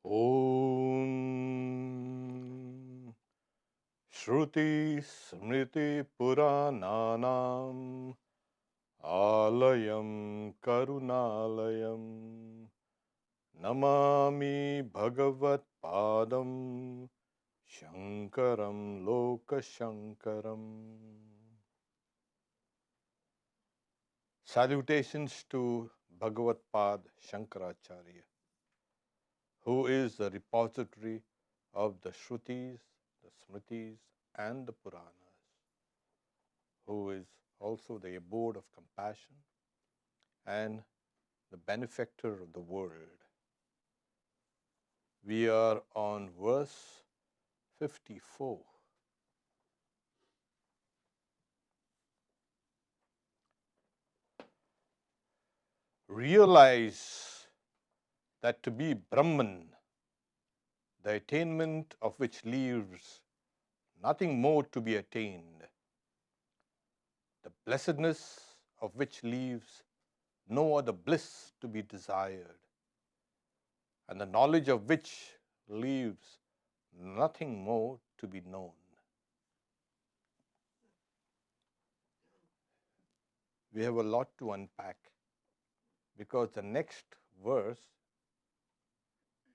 Om Shruti Smriti Purananam Alayam Karunalayam Namami Bhagavat Padam Shankaram Loka Shankaram. Salutations to Bhagavat Pad Shankaracharya, who is the repository of the Shrutis, the Smritis, and the Puranas, who is also the abode of compassion and the benefactor of the world. We are on verse 54. Realize that to be Brahman, the attainment of which leaves nothing more to be attained, the blessedness of which leaves no other bliss to be desired, and the knowledge of which leaves nothing more to be known. We have a lot to unpack because the next verse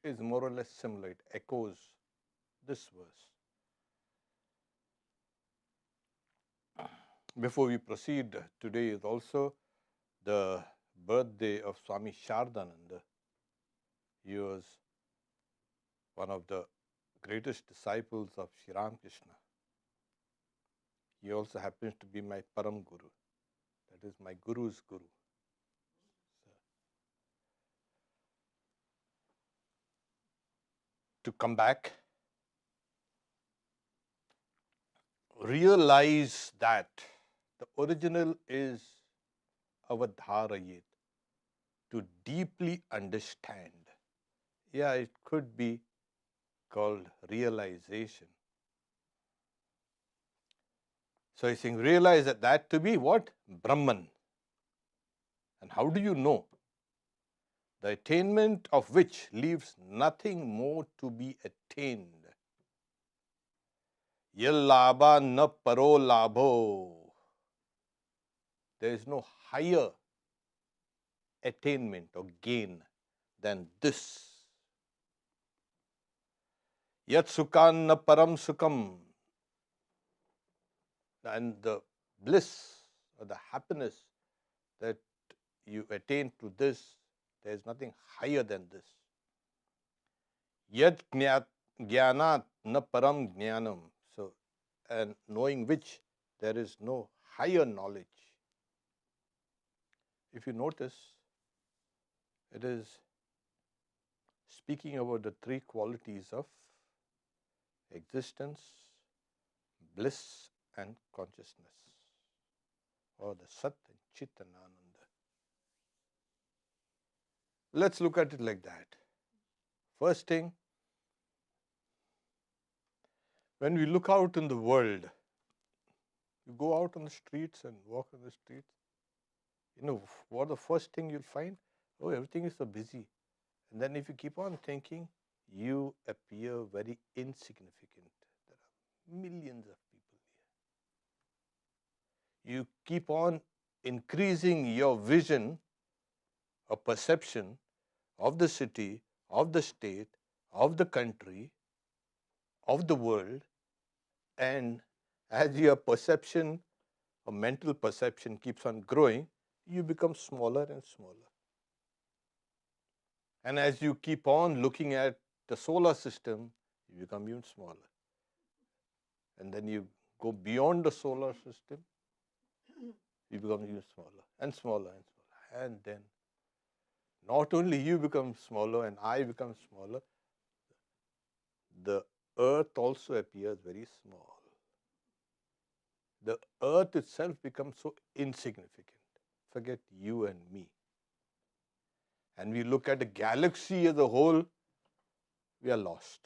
is more or less similar. It echoes this verse. Before we proceed, today is also the birthday of Swami Satyamayananda. He was one of the greatest disciples of Sri Ramakrishna. He also happens to be my Param Guru, that is my Guru's Guru. To come back, realize that the original is avadharayet, to deeply understand. Yeah, it could be called realization. So he's saying, realize that to be what? Brahman. And how do you know? The attainment of which leaves nothing more to be attained. Yal labha na paro labho. There is no higher attainment or gain than this. Yat sukhan na param sukham. And the bliss or the happiness that you attain to this, there is nothing higher than this. Yat jnanat na param jnanam. So, and knowing which there is no higher knowledge. If you notice, it is speaking about the three qualities of existence, bliss, and consciousness, or the Sat and Chit and Ananda. Let's look at it like that. First thing, when we look out in the world, you go out on the streets and walk on the streets, you know, what the first thing you'll find? Oh, everything is so busy. And then if you keep on thinking, you appear very insignificant. There are millions of people here. You keep on increasing your vision or perception of the city, of the state, of the country, of the world, and as your perception or mental perception keeps on growing, you become smaller and smaller. And as you keep on looking at the solar system, you become even smaller. And then you go beyond the solar system, you become even smaller and smaller and smaller. And then not only you become smaller and I become smaller, the earth also appears very small. The earth itself becomes so insignificant. Forget you and me. And we look at the galaxy as a whole, we are lost.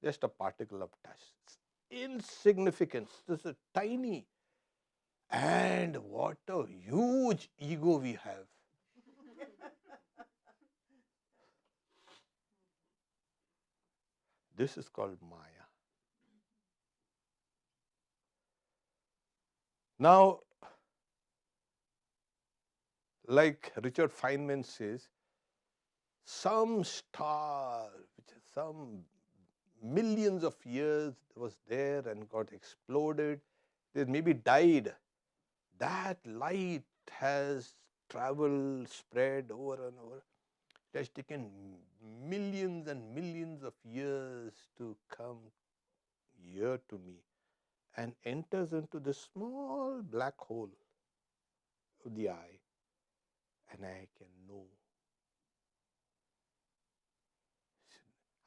Just a particle of dust. Insignificance. This is tiny. And what a huge ego we have. This is called Maya. Now, like Richard Feynman says, some star which is some millions of years was there and got exploded, it maybe died. That light has traveled, spread over and over. It has taken millions and millions of years to come here to me and enters into this small black hole of the eye, and I can know.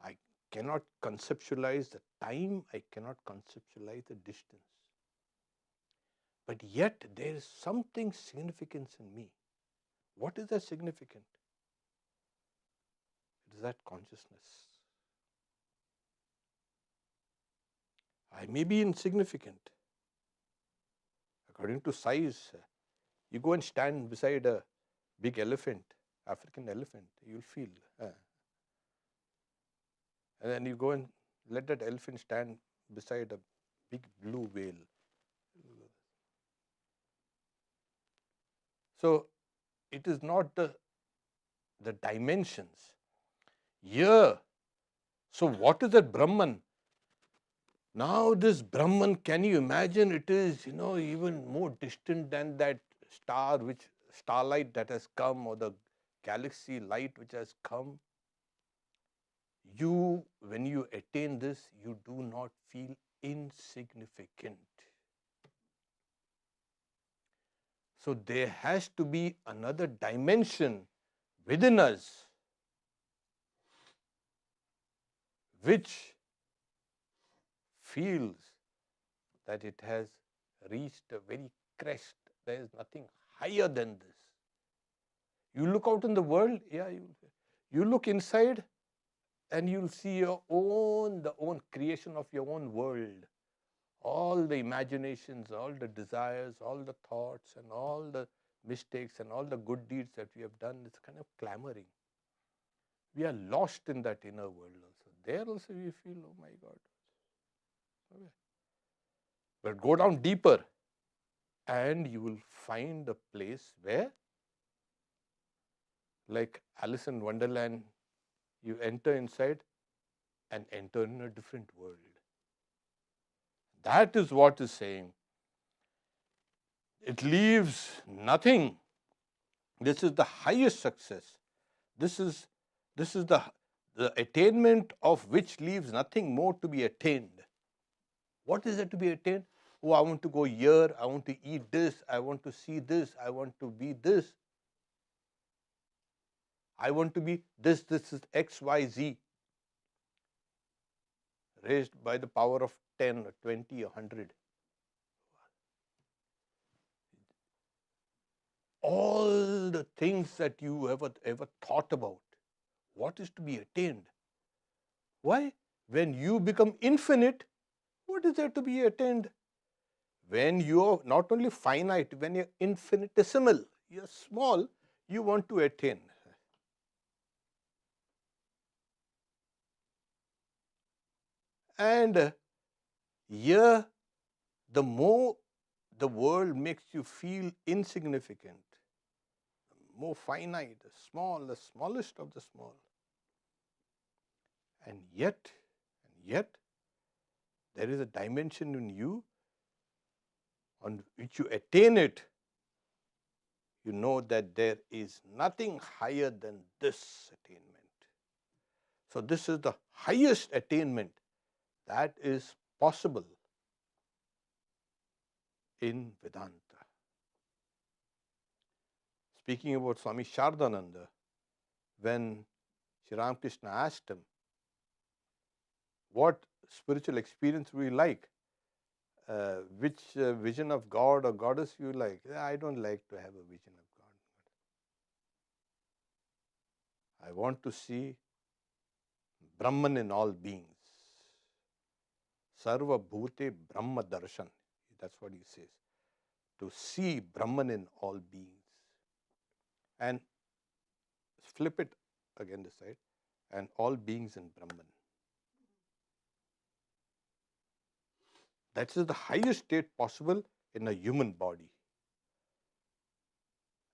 I cannot conceptualize the time, I cannot conceptualize the distance. But yet there is something significant in me. What is that significant? It is that consciousness. I may be insignificant. According to size, you go and stand beside a big elephant, African elephant, you'll feel. And then you go and let that elephant stand beside a big blue whale. So it is not the dimensions. Here, so what is that Brahman? Now this Brahman, can you imagine, it is, even more distant than that starlight that has come, or the galaxy light which has come. When you attain this, you do not feel insignificant. So there has to be another dimension within us which feels that it has reached a very crest. There is nothing higher than this. You look out in the world, you look inside and you'll see the own creation of your own world. All the imaginations, all the desires, all the thoughts, and all the mistakes and all the good deeds that we have done, it's kind of clamoring. We are lost in that inner world also. There also we feel, oh my God. Okay. But go down deeper and you will find a place where, like Alice in Wonderland, you enter inside and enter in a different world. That is what is saying. It leaves nothing. This is the highest success. This is the attainment of which leaves nothing more to be attained. What is it to be attained? Oh, I want to go here, I want to eat this, I want to see this, I want to be this. I want to be this is X, Y, Z. Raised by the power of 10, 20, 100. All the things that you ever thought about, what is to be attained? Why? When you become infinite, what is there to be attained? When you are not only finite, when you're infinitesimal, you're small, you want to attain. And here, the more the world makes you feel insignificant, more finite, small, the smallest of the small. And yet, there is a dimension in you on which you attain it. You know that there is nothing higher than this attainment. So this is the highest attainment that is possible in Vedanta. Speaking about Swami Satyamayananda, when Sri Ramakrishna asked him, what spiritual experience would you like? Which vision of God or goddess you like? I don't like to have a vision of God. I want to see Brahman in all beings. Sarva Bhute Brahma Darshan. That's what he says. To see Brahman in all beings. And flip it again this side. And all beings in Brahman. That is the highest state possible in a human body.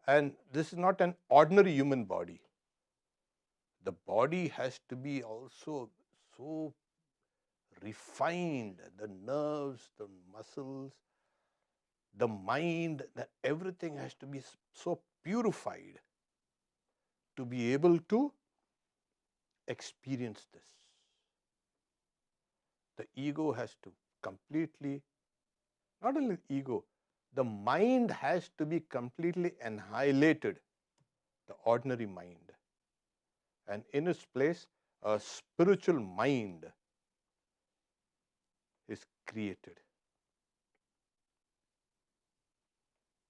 And this is not an ordinary human body. The body has to be also so refined, the nerves, the muscles, the mind, that everything has to be so purified to be able to experience this. The ego has to completely, not only ego, the mind has to be completely annihilated, the ordinary mind. And in its place, a spiritual mind is created.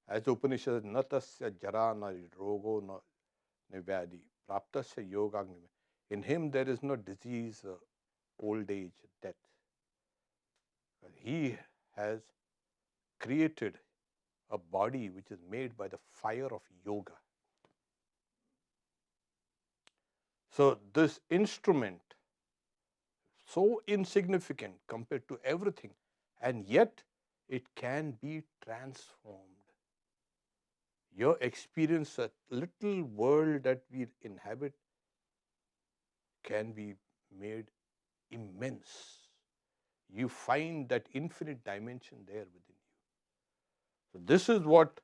As the Upanishad, natasya jara na rogo na nivyadi, praptasya yoga. In him there is no disease, old age, death. He has created a body which is made by the fire of yoga. So this instrument, so insignificant compared to everything, and yet it can be transformed. Your experience, a little world that we inhabit, can be made immense. You find that infinite dimension there within you. So this is what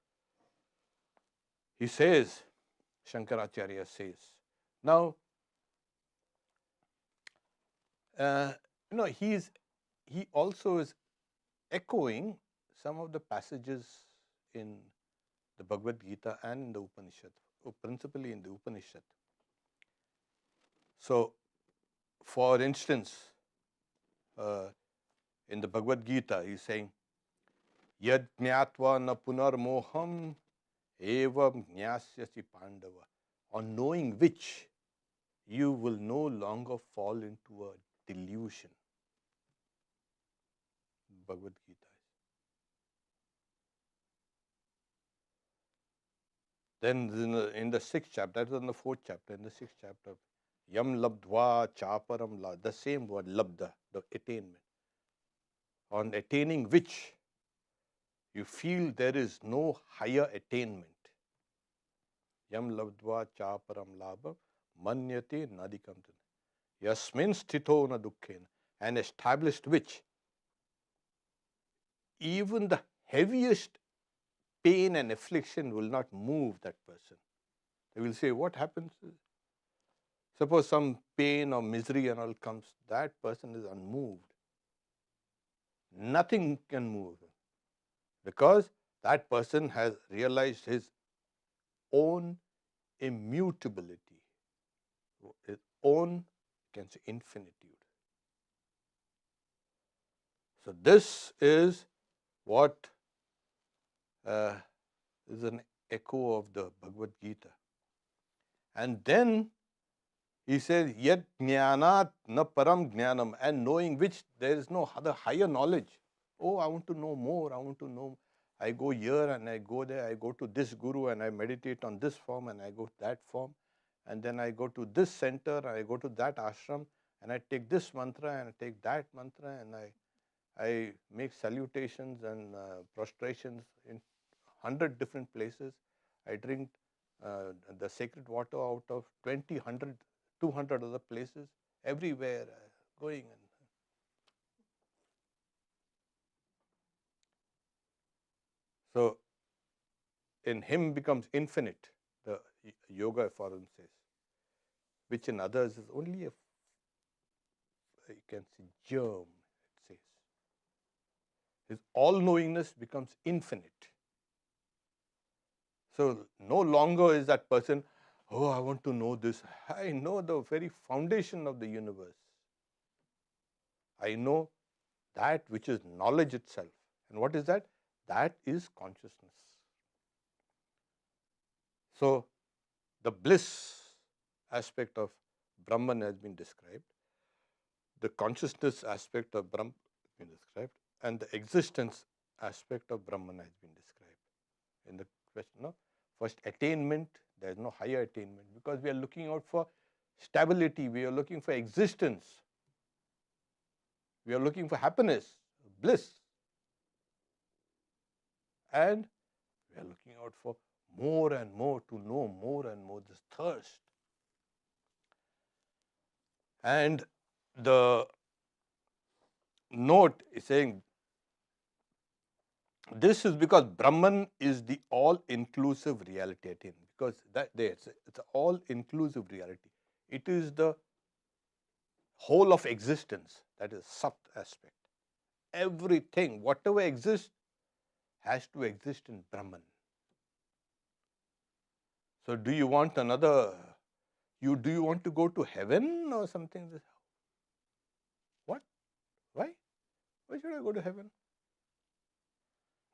he says, Shankaracharya says. Now, he also is echoing some of the passages in the Bhagavad Gita and in the Upanishad, principally in the Upanishad. So, for instance, in the Bhagavad Gita, he is saying, Yad jnatva na punarmoham evam jnasyasi pandava. On knowing which, you will no longer fall into a delusion. Bhagavad Gita. Then in the 6th chapter, that is in the 4th chapter, in the 6th chapter, Yam labdva chaparam la, the same word, labda, the attainment. On attaining which, you feel there is no higher attainment. Yam labdva chaparam labha manyate nadikam. Yasmin sthito na dukkhena. And established which, even the heaviest pain and affliction will not move that person. They will say, what happens? Suppose some pain or misery and all comes, that person is unmoved. Nothing can move him, because that person has realized his own immutability, his own, can say, infinitude. So this is what is an echo of the Bhagavad Gita. And then he says, Yat jnanat na param jnanam, and knowing which there is no other higher knowledge. Oh, I want to know more, I want to know. I go here and I go there, I go to this guru and I meditate on this form and I go to that form. And then I go to this center and I go to that ashram and I take this mantra and I take that mantra and I make salutations and prostrations in 100 different places. I drink the sacred water out of 20, 100, 200 other places, everywhere going. So, in him becomes infinite, the yoga forum says, which in others is only a, you can say, germ, it says. His all-knowingness becomes infinite. So, no longer is that person, oh, I want to know this. I know the very foundation of the universe. I know that which is knowledge itself. And what is that? That is consciousness. So, the bliss aspect of Brahman has been described, the consciousness aspect of Brahman has been described, and the existence aspect of Brahman has been described. In the question of first attainment, there is no higher attainment, because we are looking out for stability, we are looking for existence, we are looking for happiness, bliss, And we are looking out for more and more to know more and more, this thirst. And the note is saying, this is because Brahman is the all-inclusive reality at him. Because it's an all-inclusive reality. It is the whole of existence, that is Sat aspect. Everything, whatever exists, has to exist in Brahman. So do you want another, do you want to go to heaven or something? What? Why? Why should I go to heaven?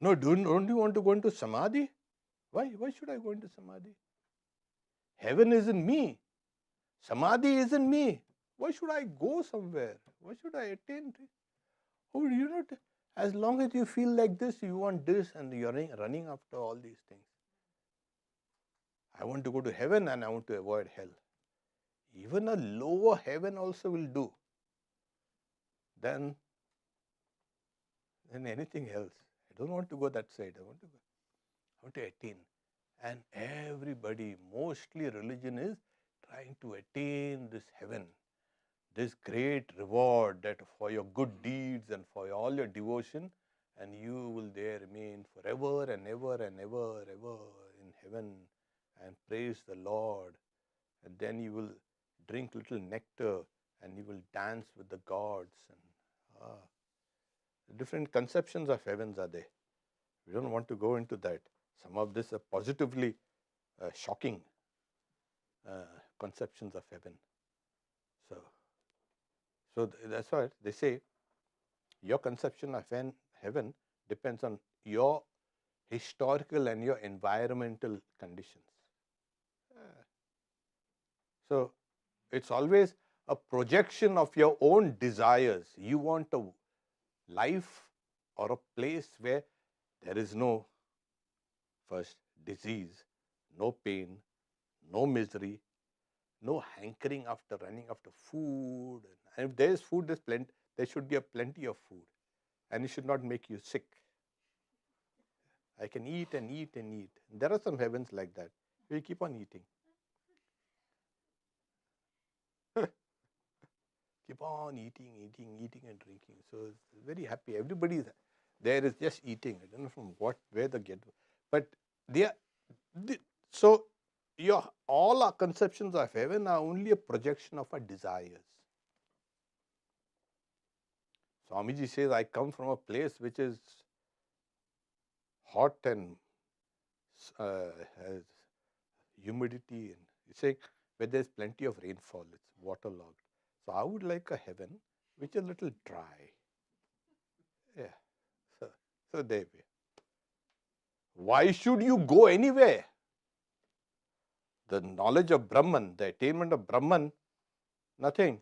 No, don't you want to go into Samadhi? Why? Why should I go into Samadhi? Heaven is in me. Samadhi is in me. Why should I go somewhere? Why should I attain to it? Oh, you know, as long as you feel like this, you want this, and you're running after all these things. I want to go to heaven and I want to avoid hell. Even a lower heaven also will do than anything else. I don't want to go that side. I want to attain. And everybody, mostly religion is trying to attain this heaven, this great reward that for your good deeds and for all your devotion, and you will there remain forever and ever and ever, ever in heaven and praise the Lord. And then you will drink little nectar and you will dance with the gods. And different conceptions of heavens are there. We don't want to go into that. Some of this are positively shocking conceptions of heaven. So that's why they say your conception of heaven depends on your historical and your environmental conditions. So it's always a projection of your own desires. You want a life or a place where there is no, first, disease, no pain, no misery, no hankering after running after food. And if there is food, there should be a plenty of food. And it should not make you sick. I can eat and eat and eat. There are some heavens like that. We keep on eating. Keep on eating and drinking. So it's very happy. Everybody there is just eating. I don't know from where they get. But so all our conceptions of heaven are only a projection of our desires. Swamiji says, I come from a place which is hot and has humidity, and it's like where there's plenty of rainfall, it's waterlogged. So I would like a heaven which is a little dry. Yeah. So there we are. Why should you go anywhere? The knowledge of Brahman, the attainment of Brahman, nothing.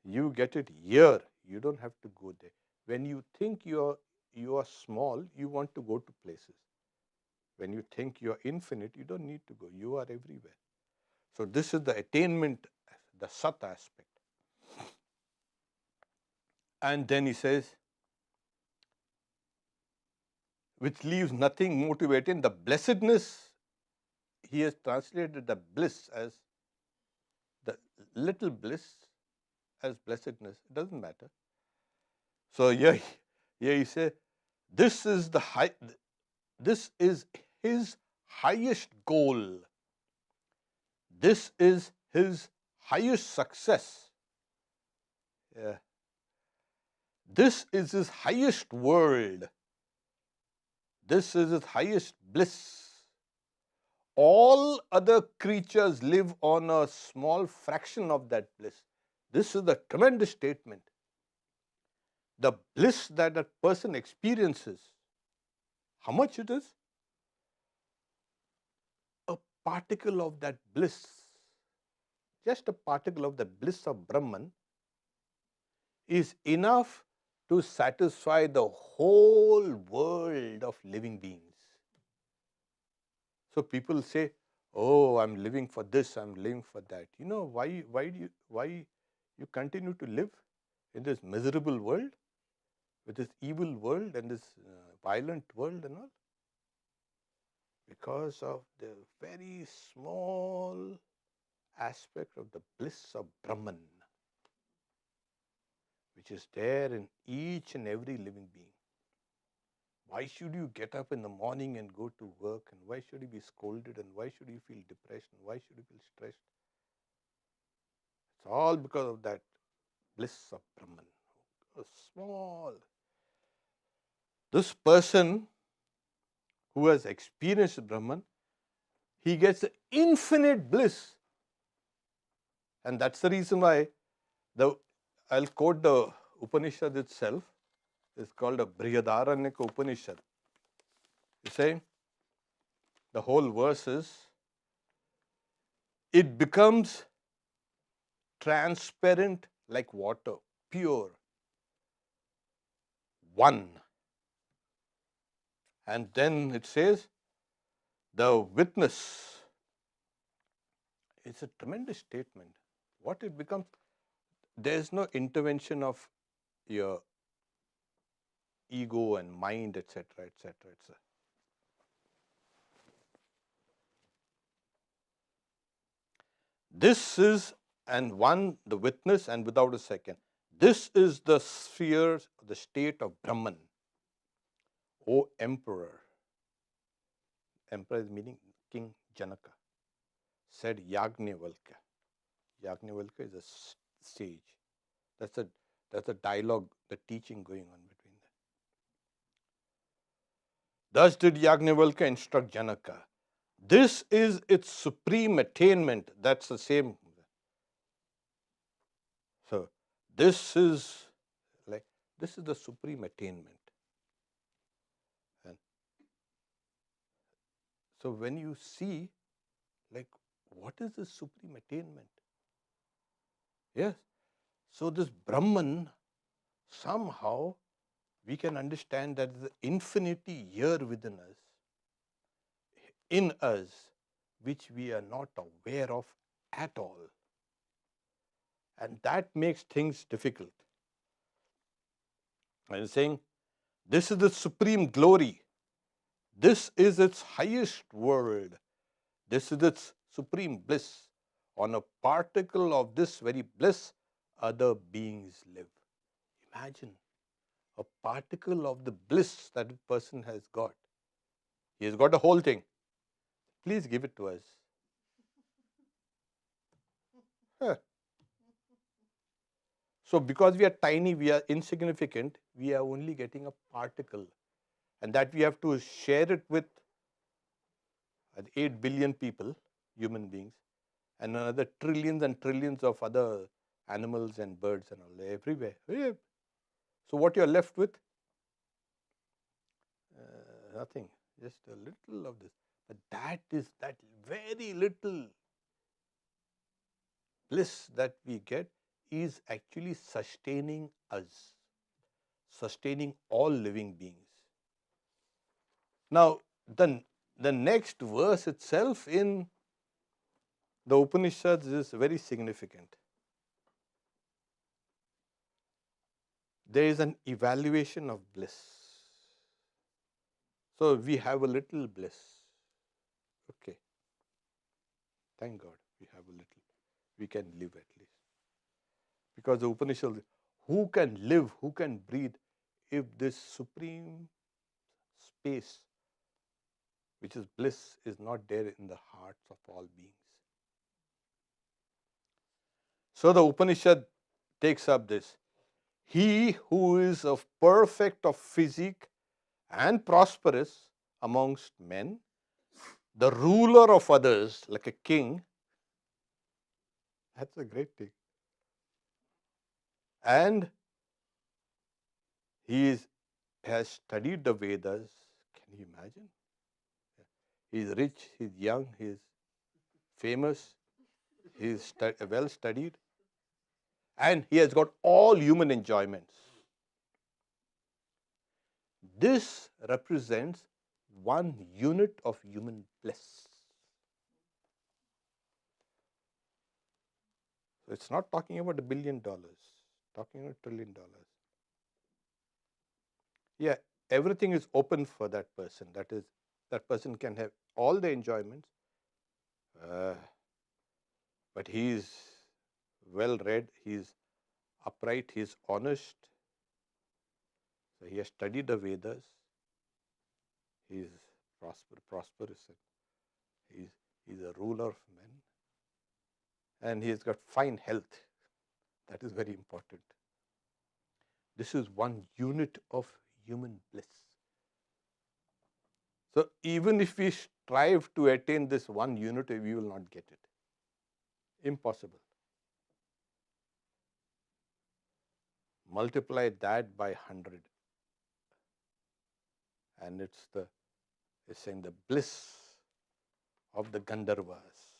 You get it here. You don't have to go there. When you think you are small, you want to go to places. When you think you are infinite, you don't need to go. You are everywhere. So this is the attainment, the Sat aspect. And then he says, which leaves nothing more to attain. The blessedness, he has translated the bliss as the little bliss as blessedness. It doesn't matter. So here he says, this is his highest goal. This is his highest success. Yeah. This is his highest world. This is his highest bliss. All other creatures live on a small fraction of that bliss. This is a tremendous statement. The bliss that a person experiences, how much it is? A particle of that bliss, just a particle of the bliss of Brahman, is enough to satisfy the whole world of living beings. So people say, oh, I'm living for this, I'm living for that. You know why you continue to live in this miserable world? with this evil world and this violent world and all? Because of the very small aspect of the bliss of Brahman, which is there in each and every living being. Why should you get up in the morning and go to work? And why should you be scolded? And why should you feel depressed? And why should you feel stressed? It's all because of that bliss of Brahman. A small. This person who has experienced Brahman, he gets the infinite bliss. And that's the reason why I'll quote the Upanishad itself. It's called a Brihadaranyaka Upanishad. You say, the whole verse is, it becomes transparent like water, pure, one. And then it says, the witness. It's a tremendous statement. What it becomes, there is no intervention of your ego and mind, etc., etc., etc. This is, and one, the witness, and without a second. This is the sphere, the state of Brahman. O Emperor. Emperor is meaning King Janaka. Said Yajnavalkya. Yajnavalkya is a sage. That's a dialogue, the teaching going on between them. Thus did Yajnavalkya instruct Janaka. This is its supreme attainment. That's the same. So this is the supreme attainment. And so when you see, what is the supreme attainment? Yes. So this Brahman, somehow we can understand that the infinity here within us, in us, which we are not aware of at all. And that makes things difficult. I'm saying, this is the supreme glory. This is its highest world. This is its supreme bliss. On a particle of this very bliss, other beings live. Imagine a particle of the bliss that a person has got. He has got a whole thing. Please give it to us. So because we are tiny, we are insignificant, we are only getting a particle. And that we have to share it with 8 billion people, human beings, and another trillions and trillions of other animals and birds and all, everywhere. So what you are left with? Nothing, just a little of this. But that very little bliss that we get is actually sustaining us, sustaining all living beings. Now, the next verse itself in the Upanishads is very significant. There is an evaluation of bliss. So we have a little bliss. Okay. Thank God we have a little. We can live at least. Because the Upanishad, who can live, who can breathe if this supreme space, which is bliss, is not there in the hearts of all beings? So the Upanishad takes up this. He who is of perfect of physique and prosperous amongst men, the ruler of others like a king, that's a great thing. And he has studied the Vedas. Can you imagine? He is rich, he is young, he is famous, he is well studied, and he has got all human enjoyments. This represents one unit of human bliss. So it's not talking about $1 billion, talking about $1 trillion. Yeah, everything is open for that person. That is, that person can have all the enjoyments, uh, but he is well read, he is upright, he is honest. So he has studied the Vedas, he is prosperous, he is a ruler of men, and he has got fine health. That is very important. This is one unit of human bliss. So even if we strive to attain this one unit, we will not get it. Impossible. Multiply that by 100, and it's saying the bliss of the Gandharvas,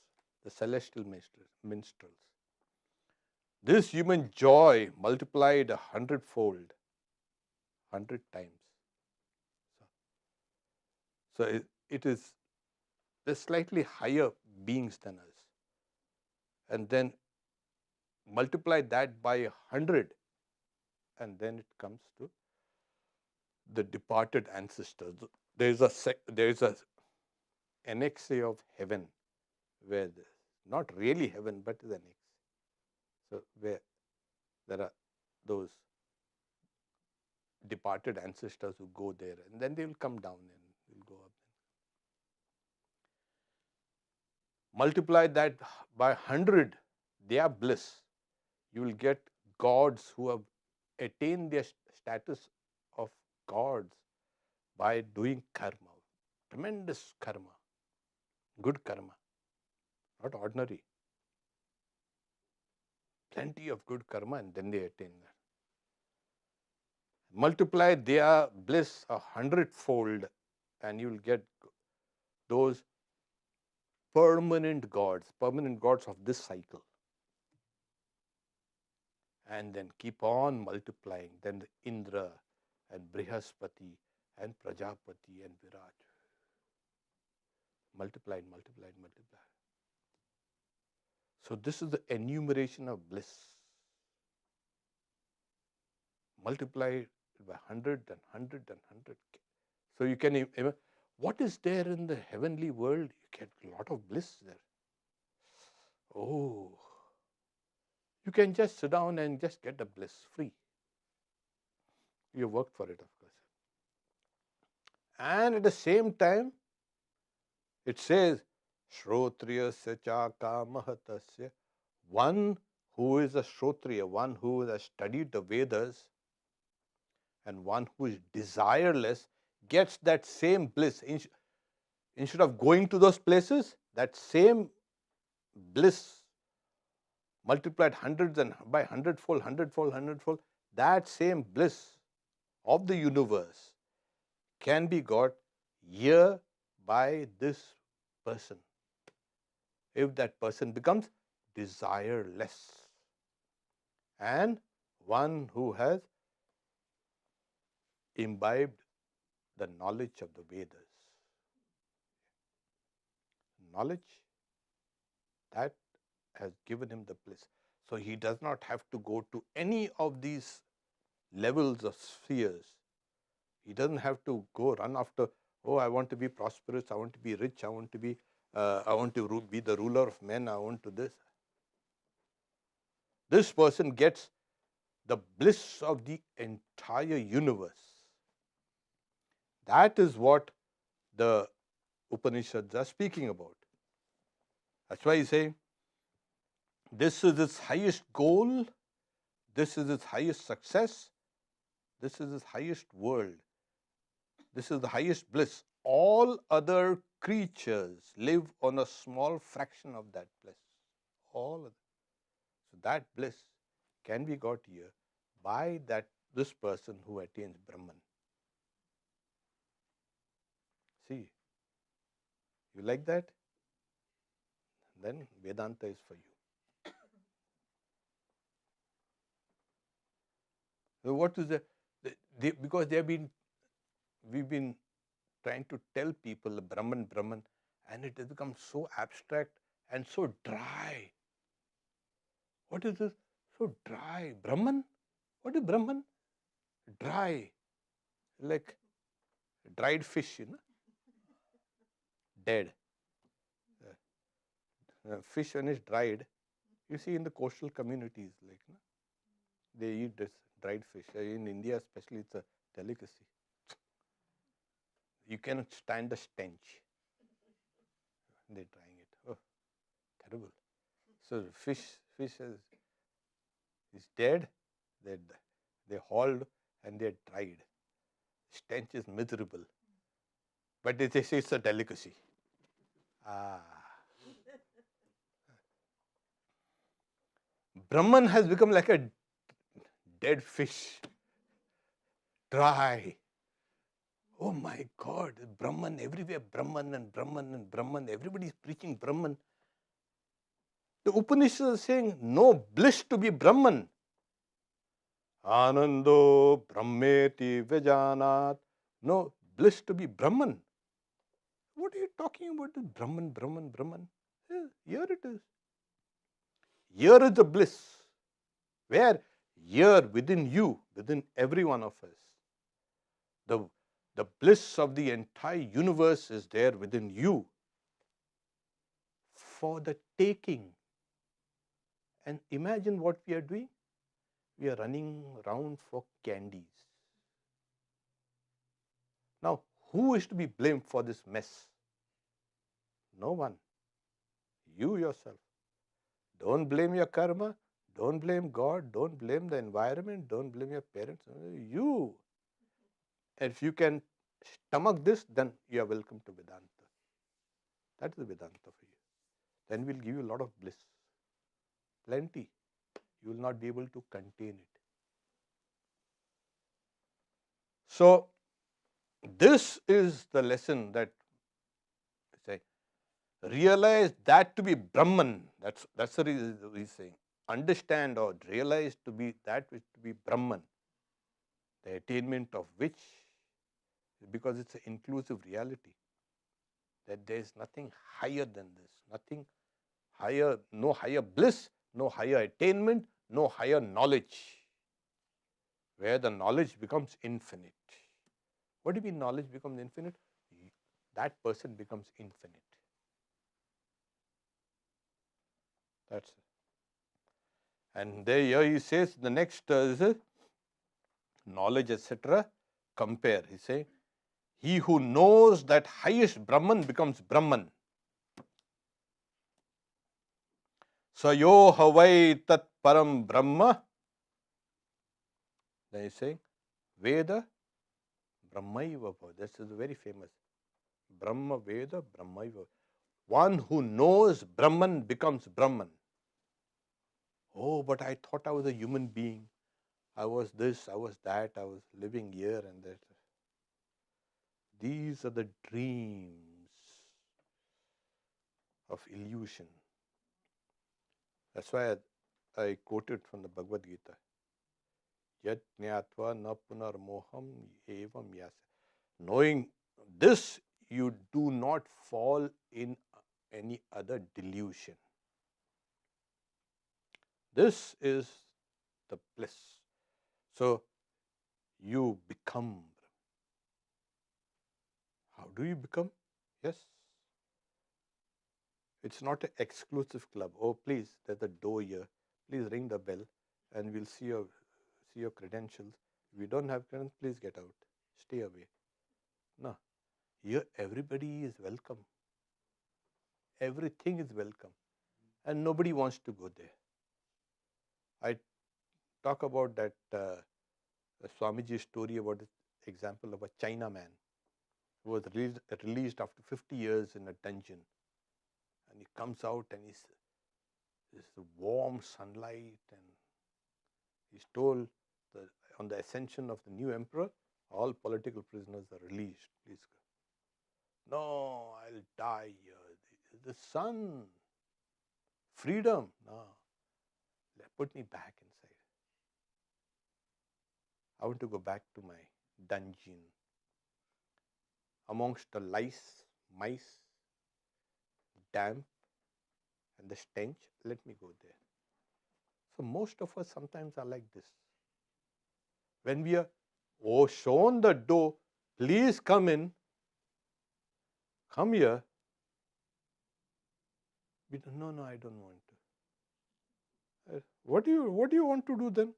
the celestial minstrels. This human joy multiplied 100-fold, 100 times. So it is the slightly higher beings than us. And then multiply that by 100, and then it comes to the departed ancestors. There is a annexe of heaven, where not really heaven, but the annex. So where there are those departed ancestors who go there, and then they will come down and will go up. Multiply that by 100, their bliss. You will get gods who have attained their status of gods by doing karma, tremendous karma, good karma, not ordinary. Plenty of good karma, and then they attain that. Multiply their bliss 100-fold, and you will get those permanent gods of this cycle. And then keep on multiplying. Then the Indra and Brihaspati and Prajapati and Virat. Multiply. So this is the enumeration of bliss. Multiply by 100 and 100 and 100. So you can imagine, what is there in the heavenly world? You get a lot of bliss there. Oh, you can just sit down and just get the bliss free. You worked for it, of course. And at the same time, it says, Shrotriyasya cha kamahatasya. One who is a Shrotriya, one who has studied the Vedas, and one who is desireless, gets that same bliss. Instead of going to those places, that same bliss multiplied hundreds and by 100-fold, that same bliss of the universe can be got here by this person, if that person becomes desireless and one who has imbibed the knowledge of the Vedas. Knowledge that has given him the bliss. So he does not have to go to any of these levels of spheres. He doesn't have to go run after, oh, I want to be prosperous, I want to be rich, I want to be the ruler of men, I want to this. This person gets the bliss of the entire universe. That is what the Upanishads are speaking about. That's why he's saying, this is its highest goal, this is its highest success, this is its highest world, this is the highest bliss. All other creatures live on a small fraction of that bliss. All of them. So that bliss can be got here by this person who attains Brahman. See, you like that? Then Vedanta is for you. So what is because we've been trying to tell people Brahman, and it has become so abstract and so dry. What is this? So dry. Brahman? What is Brahman? Dry. like dried fish, dead. Fish when it's dried, you see in the coastal communities, like they eat this dried fish. In India especially, it's a delicacy. You cannot stand the stench. They're drying it. Oh, terrible. So fish is dead. They hauled and they're dried. Stench is miserable. But they say it's a delicacy. Brahman has become like a dead fish. Dry. Oh my God, Brahman everywhere, Brahman and Brahman and Brahman. Everybody is preaching Brahman. The Upanishads are saying, no bliss to be Brahman. Anando Brahmeti Vijanat. No bliss to be Brahman. What are you talking about? This Brahman, Brahman, Brahman. Here it is. Here is the bliss. Where? Here within you, within every one of us. The bliss of the entire universe is there within you for the taking. And imagine what we are doing. We are running around for candies. Now, who is to be blamed for this mess? No one. You yourself. Don't blame your karma. Don't blame God. Don't blame the environment. Don't blame your parents. You. And if you can stomach this, then you are welcome to Vedanta. That is Vedanta for you. Then we'll give you a lot of bliss. Plenty. You will not be able to contain it. So, this is the lesson that say, realize that to be Brahman. That's the reason he's saying. Understand or realize to be that which to be Brahman. The attainment of which, because it's an inclusive reality, that there is nothing higher than this, nothing higher, no higher bliss, no higher attainment, no higher knowledge, where the knowledge becomes infinite. What do you mean knowledge becomes infinite? That person becomes infinite. That's it. And there here he says, the next is knowledge, etc. Compare. He says, he who knows that highest Brahman becomes Brahman. Sayo havai tat param Brahma. Then he's saying, Veda Brahmaiva. This is very famous. Brahma Veda Brahmaiva. One who knows Brahman becomes Brahman. Oh, but I thought I was a human being. I was this, I was that, I was living here and that. These are the dreams of illusion. That's why I quoted from the Bhagavad Gita. Yat jnatva na punar moham evam yasa. Knowing this, you do not fall in any other delusion. This is the bliss. So, you become. How do you become? Yes. It's not an exclusive club. Oh, please, there's a door here. Please ring the bell and we'll see your credentials. If you don't have credentials, please get out. Stay away. No. Here, everybody is welcome. Everything is welcome. And nobody wants to go there. I talk about that Swamiji's story about the example of a Chinaman who was released after 50 years in a dungeon. And he comes out and there's warm sunlight, and he's told that on the ascension of the new emperor, all political prisoners are released. Please go. No, I'll die here. The sun, freedom. No, put me back inside. I want to go back to my dungeon. Amongst the lice, mice, damp, and the stench, let me go there. So most of us sometimes are like this. When we are Oh, shown the door, please come in, come here. No, I don't want to. What do you want to do then? No,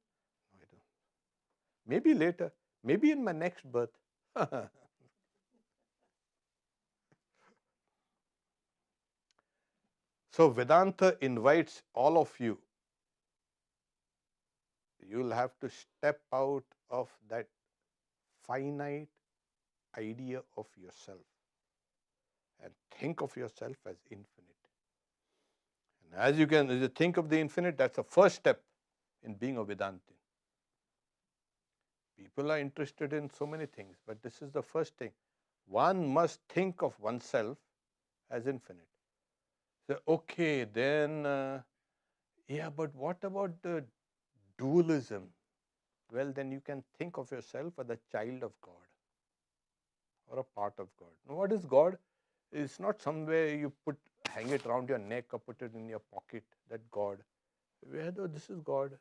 I don't. Maybe later, maybe in my next birth. So Vedanta invites all of you. You'll have to step out of that finite idea of yourself and think of yourself as infinite. And as you think of the infinite, that's the first step in being a Vedantin. People are interested in so many things, but this is the first thing. One must think of oneself as infinite. So, okay, then, but what about the dualism? Well, then you can think of yourself as a child of God or a part of God. Now, what is God? It's not somewhere you hang it around your neck or put it in your pocket, that God. Where though this is God?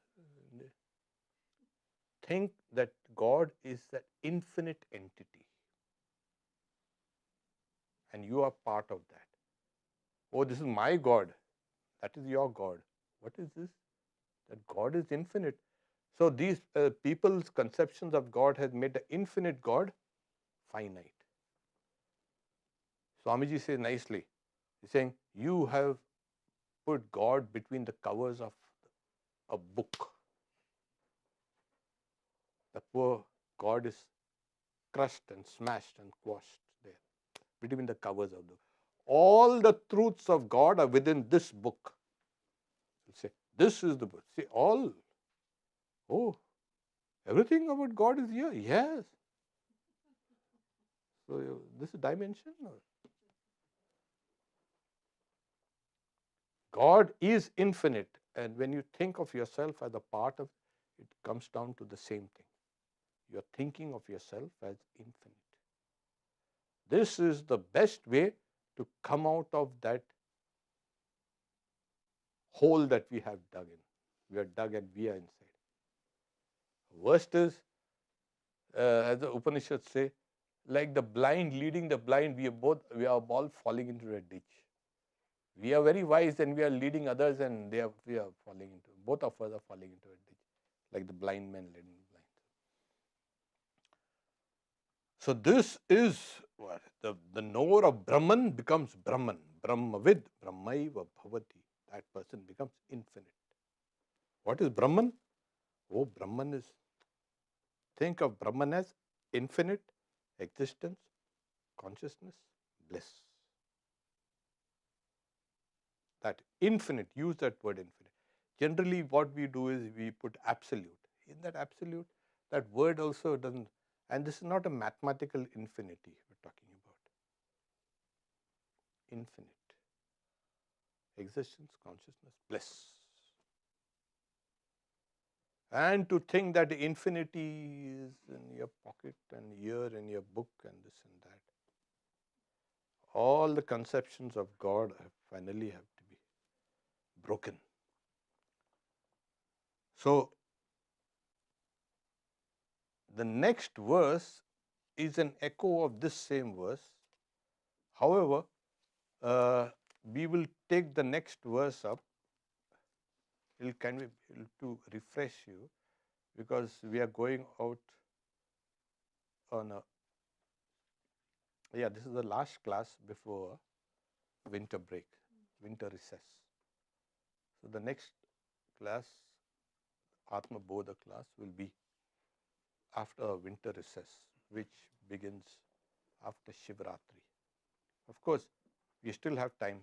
Think that God is an infinite entity and you are part of that. Oh, this is my God. That is your God. What is this? That God is infinite. So these people's conceptions of God has made the infinite God finite. Swamiji says nicely, he's saying, you have put God between the covers of a book. The poor God is crushed and smashed and quashed there, between the covers of the book. All the truths of God are within this book. You say, this is the book. See, everything about God is here. Yes. So this is dimension. God is infinite, and when you think of yourself as a part of it, comes down to the same thing. You are thinking of yourself as infinite. This is the best way to come out of that hole that we have dug in. We are dug and we are inside. Worst is, as the Upanishads say, like the blind leading the blind, we are all falling into a ditch. We are very wise and we are leading others, and we are falling into. Both of us are falling into a ditch, like the blind man leading the blind. So this is what the knower of Brahman becomes Brahman. Brahmavid, Brahmaiva Bhavati. That person becomes infinite. What is Brahman? Oh, Brahman is, think of Brahman as infinite existence, consciousness, bliss. That infinite, use that word infinite. Generally, what we do is we put absolute. In that absolute, that word also doesn't, and this is not a mathematical infinity we're talking about. Infinite. Existence, consciousness, bliss. And to think that infinity is in your pocket and here in your book and this and that. All the conceptions of God finally have to be broken. So, the next verse is an echo of this same verse. However, we will take the next verse up. To refresh you, because we are going out on a, this is the last class before winter break, winter recess. So the next class, Atmabodha class, will be after a winter recess, which begins after Shivratri. Of course, we still have time.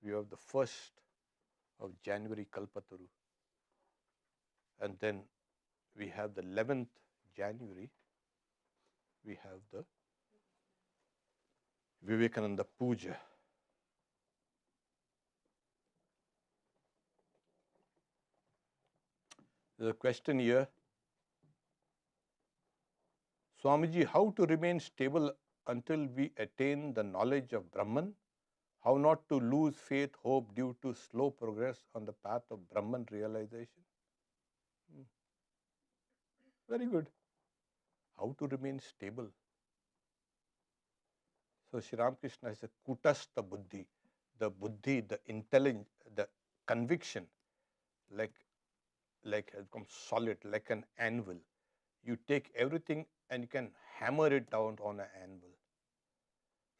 We have the 1st of January Kalpataru, and then we have the 11th January, we have the Vivekananda Puja. There's a question here. Swamiji, how to remain stable until we attain the knowledge of Brahman? How not to lose faith, hope due to slow progress on the path of Brahman realization? Very good. How to remain stable? So Sri Ramakrishna is a kutastha buddhi, the intelligence, the conviction, like has become solid, like an anvil. You take everything and you can hammer it down on an anvil.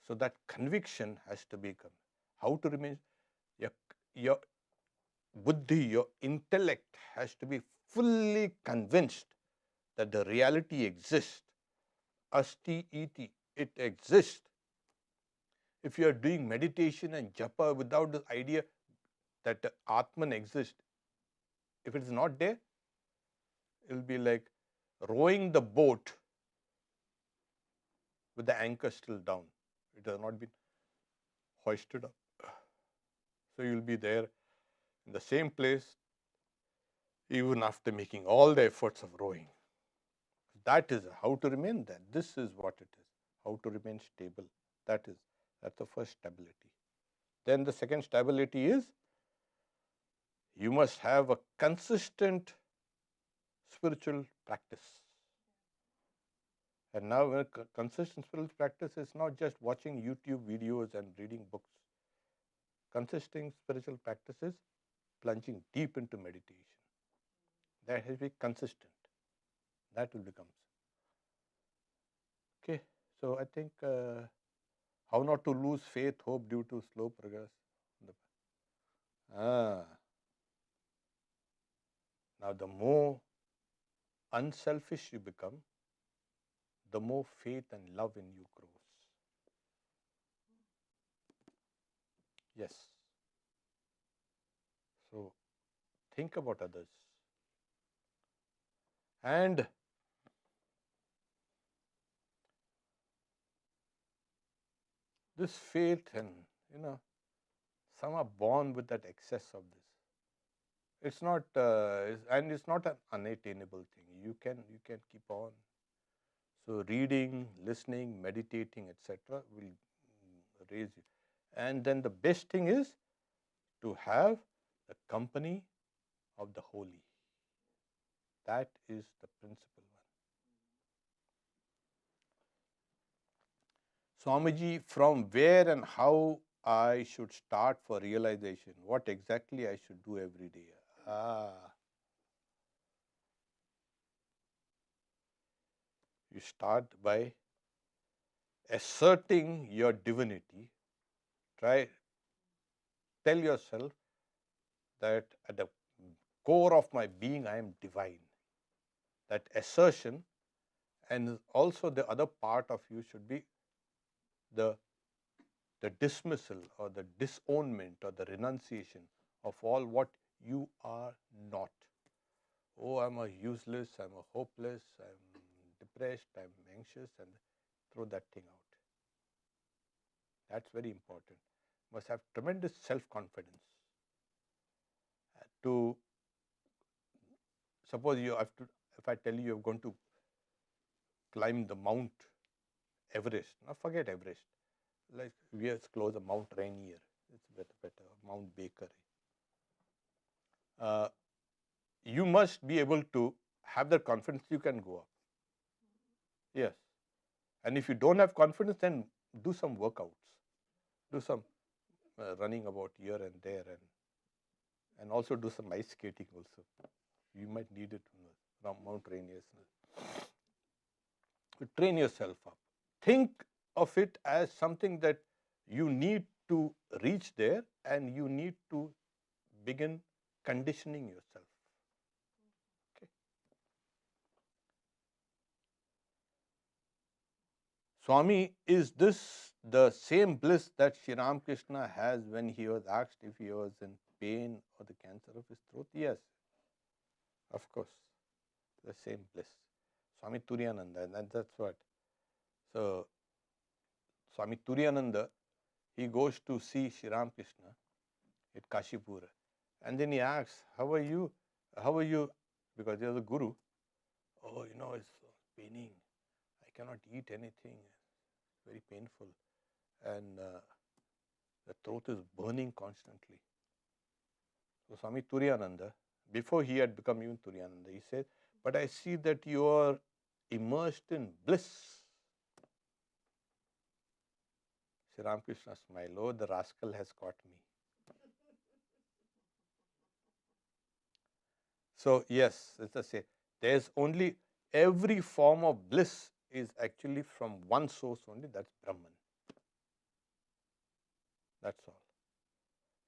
So that conviction has to become. How to remain? Your buddhi, your intellect has to be fully convinced that the reality exists. Asti iti, it exists. If you are doing meditation and japa without the idea that the Atman exists, if it is not there, it will be like rowing the boat with the anchor still down. It has not been hoisted up. So you will be there in the same place even after making all the efforts of rowing. That is how to remain there. This is what it is. How to remain stable. That's the first stability. Then the second stability is you must have a consistent spiritual practice. And now a consistent spiritual practice is not just watching YouTube videos and reading books. Consistent spiritual practice is plunging deep into meditation. That has to be consistent. That will become. Okay, so I think how not to lose faith, hope due to slow progress. Now the more unselfish you become, the more faith and love in you grows. Yes. So think about others. And this faith, and some are born with that excess of this. It's not, and it's not an unattainable thing. You can keep on. So reading, listening, meditating, etc., will raise you. And then the best thing is to have the company of the holy. That is the principal one. Swamiji, from where and how I should start for realization? What exactly I should do every day? You start by asserting your divinity. Tell yourself that at the core of my being, I am divine. That assertion, and also the other part of you should be the dismissal or the disownment or the renunciation of all what you are not. Oh, I'm a useless, I'm a hopeless, I'm depressed, I'm anxious, and throw that thing out. That's very important. Must have tremendous self-confidence. To suppose you have to, if I tell you you're going to climb the Mount Everest, now forget Everest. Like we are close to Mount Rainier, it's better, Mount Baker. You must be able to have that confidence you can go up. Yes. And if you don't have confidence, then do some workouts. Do some running about here and there, and also do some ice skating also. You might need it from Mount Rainier. Train yourself up. Think of it as something that you need to reach there, and you need to begin conditioning yourself. Okay. Swami, is this the same bliss that Sri Ramakrishna has when he was asked if he was in pain or the cancer of his throat? Yes, of course, the same bliss. Swami Turiyananda, and that's what. So, Swami Turiyananda, he goes to see Sri Ramakrishna at Kashipura, and then he asks, how are you? How are you? Because he was a guru. Oh, it's paining. I cannot eat anything. It's very painful. And the throat is burning constantly. So Swami Turiyananda, before he had become even Turiyananda, he said, but I see that you are immersed in bliss. Sri Ramakrishna smiled, oh, the rascal has caught me. So, yes, it's the same. There's only, every form of bliss is actually from one source only, that's Brahman. That's all.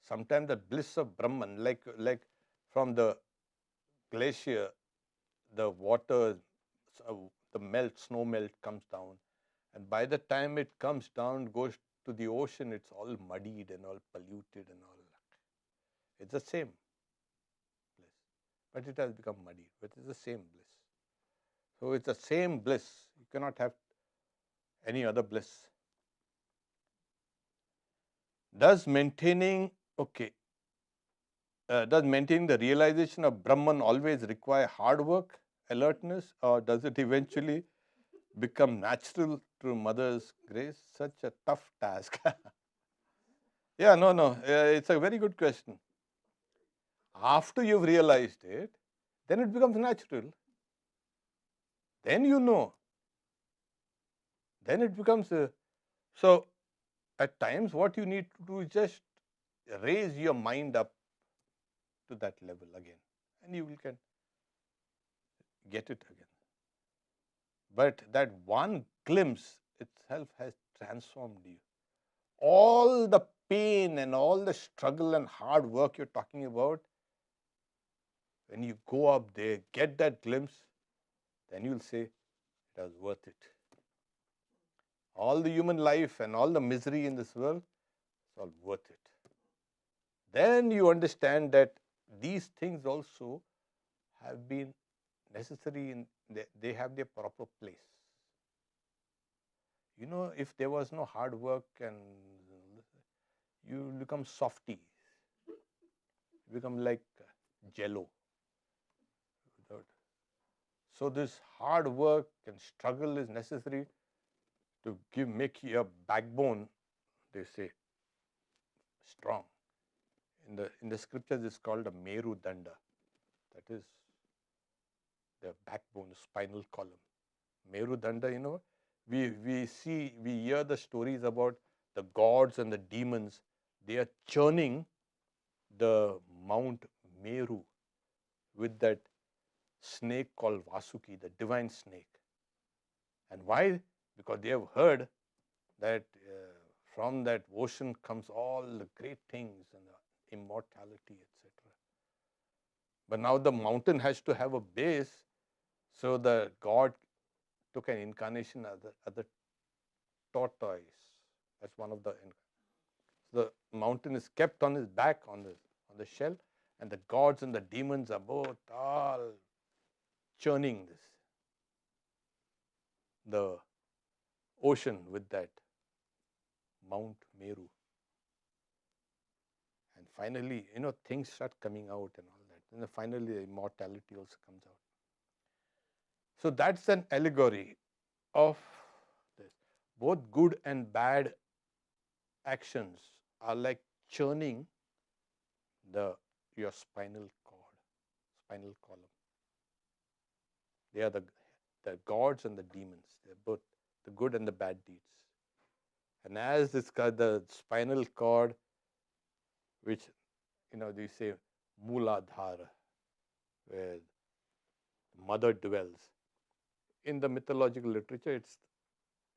Sometimes the bliss of Brahman, like from the glacier, the water, the melt, snow melt comes down, and by the time it comes down, goes to the ocean, it's all muddied and all polluted and all. It's the same bliss, but it has become muddied, but it's the same bliss. So it's the same bliss. You cannot have any other bliss. Does maintaining the realization of Brahman always require hard work, alertness, or does it eventually become natural through Mother's grace? Such a tough task. Yeah, no. It's a very good question. After you've realized it, then it becomes natural. Then you know. Then it becomes so. At times, what you need to do is just raise your mind up to that level again, and you can get it again. But that one glimpse itself has transformed you. All the pain and all the struggle and hard work you're talking about, when you go up there, get that glimpse, then you'll say, it was worth it. All the human life and all the misery in this world, it's all worth it. Then you understand that these things also have been necessary, they have their proper place. You know, if there was no hard work, and you become softy, you become like jello. So this hard work and struggle is necessary to make your backbone, they say, strong. In the scriptures, it's called a Meru Danda. That is the backbone, the spinal column. Meru Danda, you know, we hear the stories about the gods and the demons. They are churning the Mount Meru with that snake called Vasuki, the divine snake. And why? Because they have heard that from that ocean comes all the great things and the immortality, etc. But now the mountain has to have a base, so the god took an incarnation as the tortoise. That's one of the. The mountain is kept on his back on the shell, and the gods and the demons are both all churning the ocean with that Mount Meru. And finally, you know, things start coming out and all that. And then finally, the immortality also comes out. So that's an allegory of this. Both good and bad actions are like churning your spinal column. They are the gods and the demons. They're both the good and the bad deeds. And as the spinal cord, which, you know, they say Mooladhara, where mother dwells. In the mythological literature,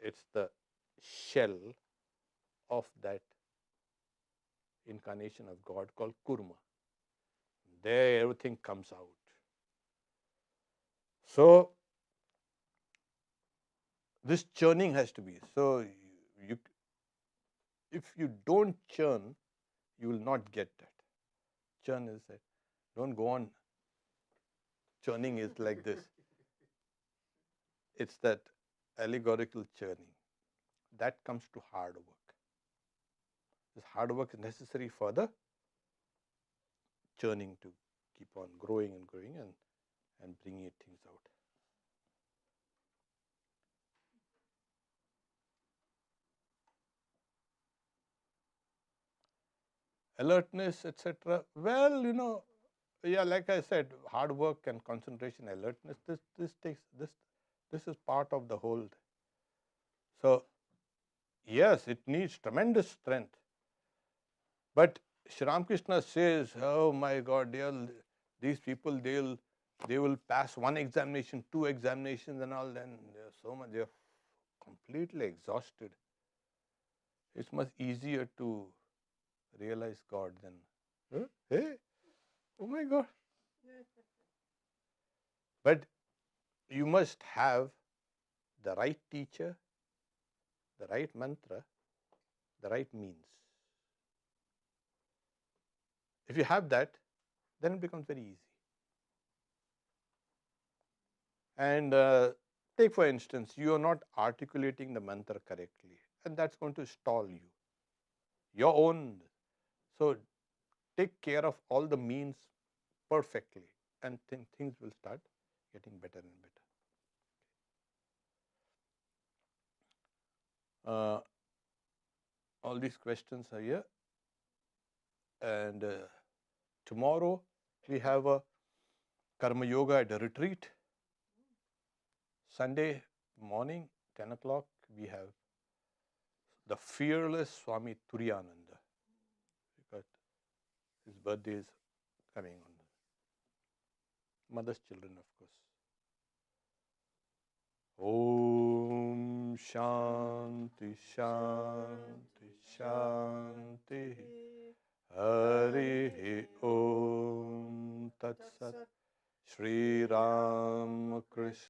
it's the shell of that incarnation of God called Kurma. There everything comes out. So this churning has to be. So if you don't churn, you will not get that. Churn is that. Don't go on. Churning is like this. It's that allegorical churning. That comes to hard work. This hard work is necessary for the churning to keep on growing and growing and bringing things out. Alertness, etc. Well, you know, yeah, like I said, hard work and concentration, alertness. This This is part of the whole. So, yes, it needs tremendous strength. But Shri Ramakrishna says, oh my God, these people, they will pass one examination, two examinations and all, then they're so much, they're completely exhausted. It's much easier to realize God than, hey, oh my God. But you must have the right teacher, the right mantra, the right means. If you have that, then it becomes very easy. And take for instance, you are not articulating the mantra correctly, and that's going to stall you. Your own. So take care of all the means perfectly, and things will start getting better and better. All these questions are here. And tomorrow we have a Karma Yoga at a retreat. Sunday morning, 10 o'clock, we have the fearless Swami Turiyananda, because his birthday is coming on. Mother's children, of course. Om Shanti Shanti Shanti Hari Om Tat Sat Shri Ram Krishna